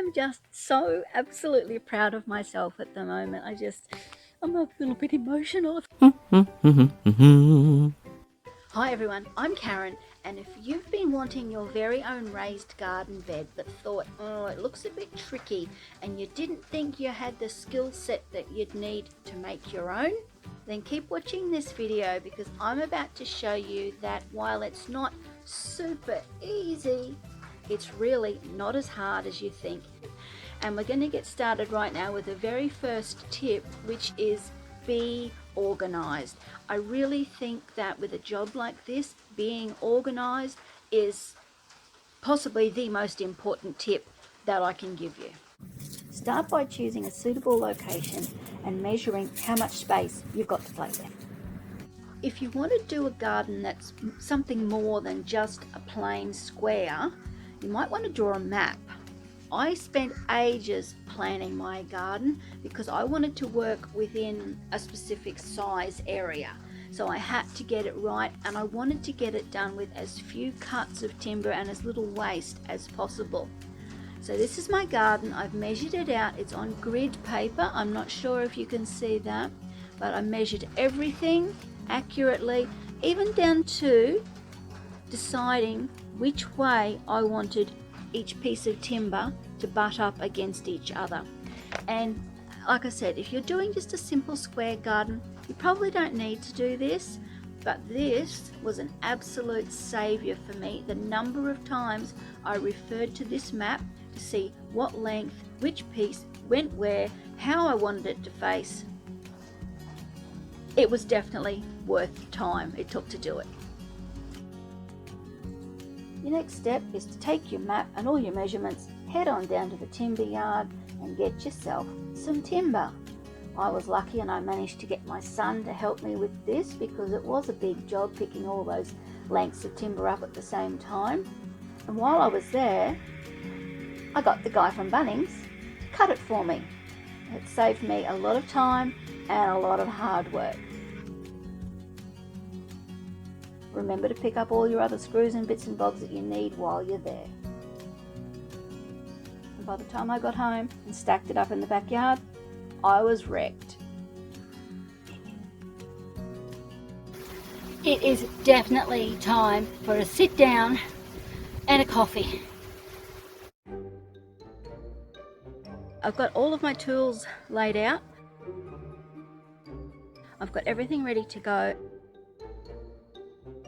am just so absolutely proud of myself at the moment. I'm a little bit emotional. Hi everyone, I'm Karen, and if you've been wanting your very own raised garden bed but thought, oh, it looks a bit tricky, and you didn't think you had the skill set that you'd need to make your own, then keep watching this video, because I'm about to show you that while it's not super easy, it's really not as hard as you think. And we're going to get started right now with the very first tip, which is be organized. I really think that with a job like this, being organized is possibly the most important tip that I can give you. Start by choosing a suitable location and measuring how much space you've got to play with. If you want to do a garden that's something more than just a plain square, you might want to draw a map. I spent ages planning my garden because I wanted to work within a specific size area. So I had to get it right, and I wanted to get it done with as few cuts of timber and as little waste as possible. So this is my garden. I've measured it out. It's on grid paper. I'm not sure if you can see that, but I measured everything accurately, even down to deciding which way I wanted each piece of timber to butt up against each other. And like I said, if you're doing just a simple square garden, you probably don't need to do this, but this was an absolute savior for me. The number of times I referred to this map to see what length, which piece went where, how I wanted it to face. It was definitely worth the time it took to do it. Your next step is to take your map and all your measurements, head on down to the timber yard and get yourself some timber. I was lucky and I managed to get my son to help me with this, because it was a big job picking all those lengths of timber up at the same time. And while I was there, I got the guy from Bunnings to cut it for me. It saved me a lot of time and a lot of hard work. Remember to pick up all your other screws and bits and bobs that you need while you're there. And by the time I got home and stacked it up in the backyard, I was wrecked. It is definitely time for a sit down and a coffee. I've got all of my tools laid out. I've got everything ready to go.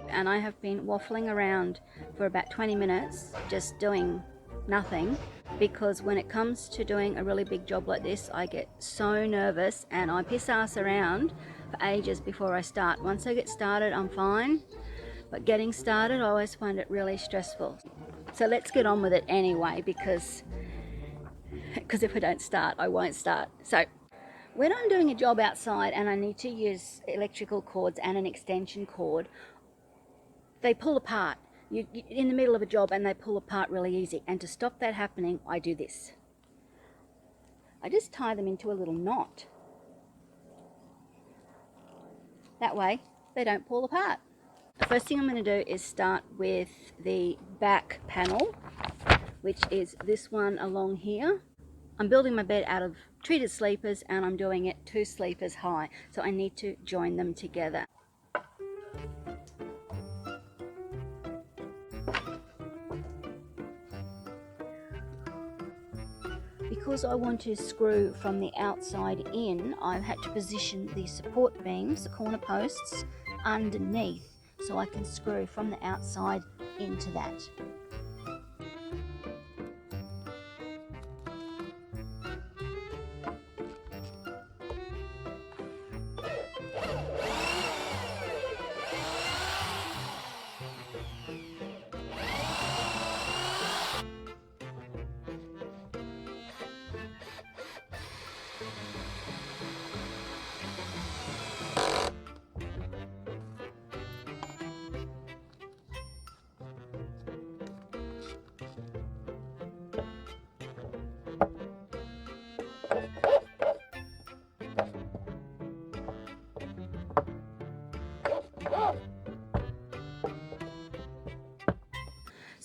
And I have been waffling around for about 20 minutes just doing nothing, because when it comes to doing a really big job like this, I get so nervous and I piss ass around for ages before I start. Once I get started, I'm fine, but getting started, I always find it really stressful. So let's get on with it anyway, because if I don't start, I won't start. So when I'm doing a job outside and I need to use electrical cords and an extension cord, they pull apart. You're in the middle of a job and they pull apart really easy. And to stop that happening, I do this. I just tie them into a little knot. That way, they don't pull apart. The first thing I'm going to do is start with the back panel, which is this one along here. I'm building my bed out of treated sleepers and I'm doing it 2 sleepers high. So I need to join them together. Because I want to screw from the outside in, I've had to position the support beams, the corner posts, underneath, so I can screw from the outside into that.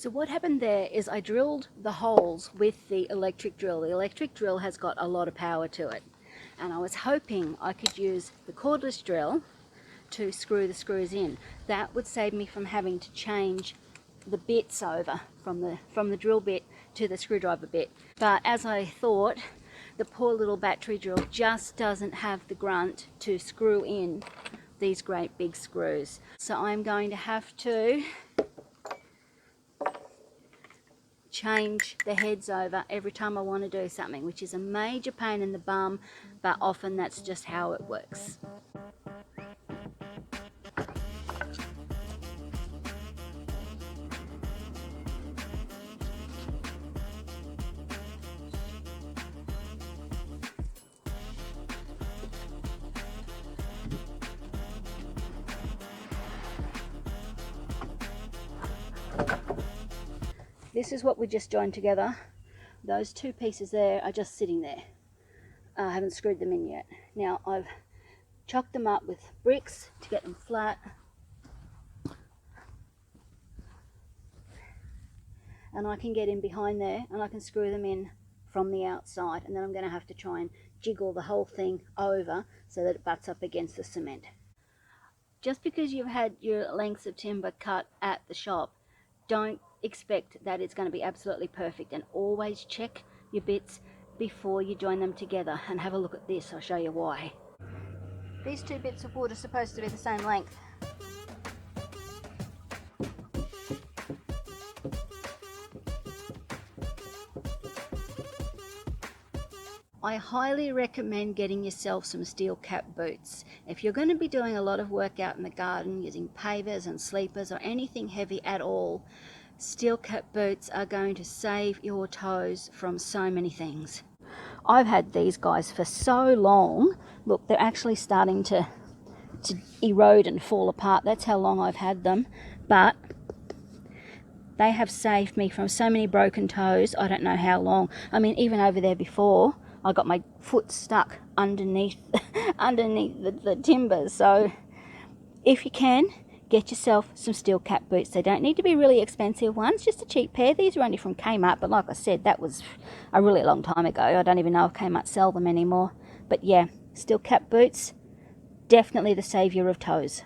So what happened there is I drilled the holes with the electric drill. The electric drill has got a lot of power to it. And I was hoping I could use the cordless drill to screw the screws in. That would save me from having to change the bits over from the drill bit to the screwdriver bit. But as I thought, the poor little battery drill just doesn't have the grunt to screw in these great big screws. So I'm going to have to change the heads over every time I want to do something, which is a major pain in the bum, but often that's just how it works. This is what we just joined together. Those two pieces there are just sitting there. I haven't screwed them in yet. Now I've chocked them up with bricks to get them flat. And I can get in behind there and I can screw them in from the outside, and then I'm going to have to try and jiggle the whole thing over so that it butts up against the cement. Just because you've had your lengths of timber cut at the shop, don't expect that it's going to be absolutely perfect, and always check your bits before you join them together. And have a look at this, I'll show you why. These two bits of wood are supposed to be the same length. I highly recommend getting yourself some steel cap boots. If you're going to be doing a lot of work out in the garden using pavers and sleepers or anything heavy at all, steel cap boots are going to save your toes from so many things. I've had these guys for so long. Look, they're actually starting to erode and fall apart. That's how long I've had them. But they have saved me from so many broken toes. I don't know how long. I mean, even over there before, I got my foot stuck underneath the timbers. So if you can, get yourself some steel cap boots. They don't need to be really expensive ones, just a cheap pair. These are only from Kmart, but like I said, that was a really long time ago. I don't even know if Kmart sell them anymore. But yeah, steel cap boots, definitely the saviour of toes.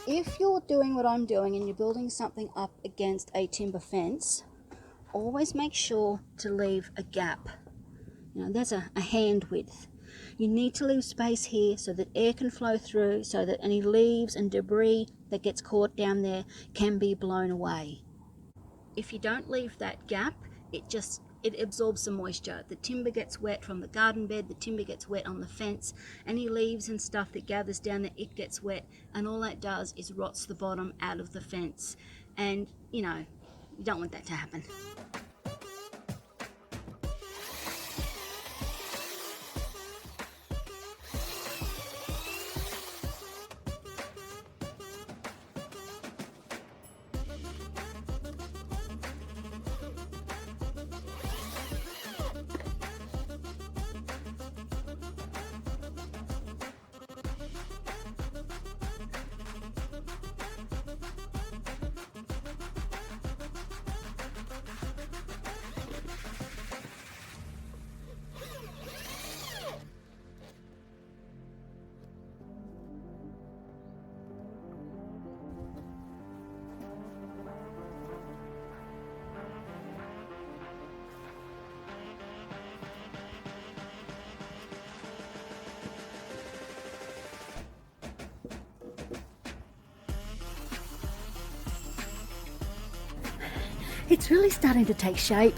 If you're doing what I'm doing and you're building something up against a timber fence, always make sure to leave a gap. You know, there's a hand width. You need to leave space here so that air can flow through, so that any leaves and debris that gets caught down there can be blown away. If you don't leave that gap, it absorbs the moisture. The timber gets wet from the garden bed, the timber gets wet on the fence, any leaves and stuff that gathers down there, it gets wet, and all that does is rots the bottom out of the fence. And, you know, you don't want that to happen. It's really starting to take shape.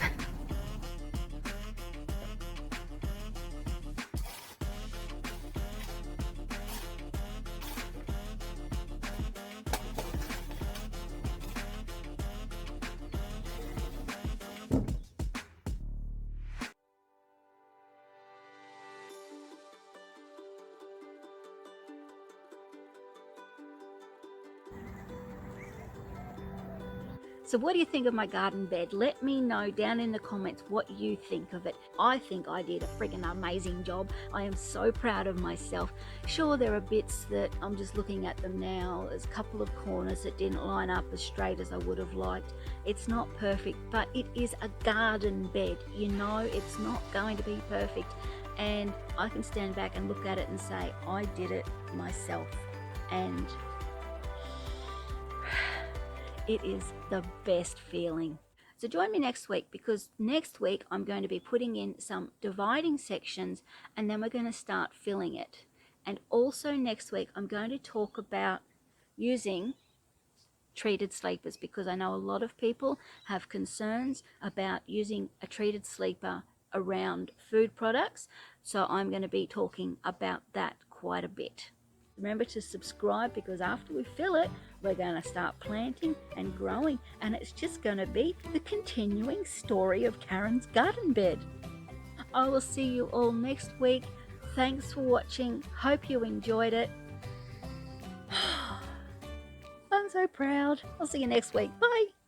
So what do you think of my garden bed? Let me know down in the comments what you think of it. I think I did a friggin' amazing job. I am so proud of myself. Sure, there are bits that I'm just looking at them now. There's a couple of corners that didn't line up as straight as I would have liked. It's not perfect, but it is a garden bed. You know, it's not going to be perfect. And I can stand back and look at it and say, I did it myself. And it is the best feeling. So join me next week, because next week I'm going to be putting in some dividing sections, and then we're going to start filling it. And also next week I'm going to talk about using treated sleepers, because I know a lot of people have concerns about using a treated sleeper around food products. So I'm going to be talking about that quite a bit. Remember to subscribe, because after we fill it, we're going to start planting and growing, and it's just going to be the continuing story of Karen's garden bed. I will see you all next week. Thanks for watching. Hope you enjoyed it. I'm so proud. I'll see you next week. Bye.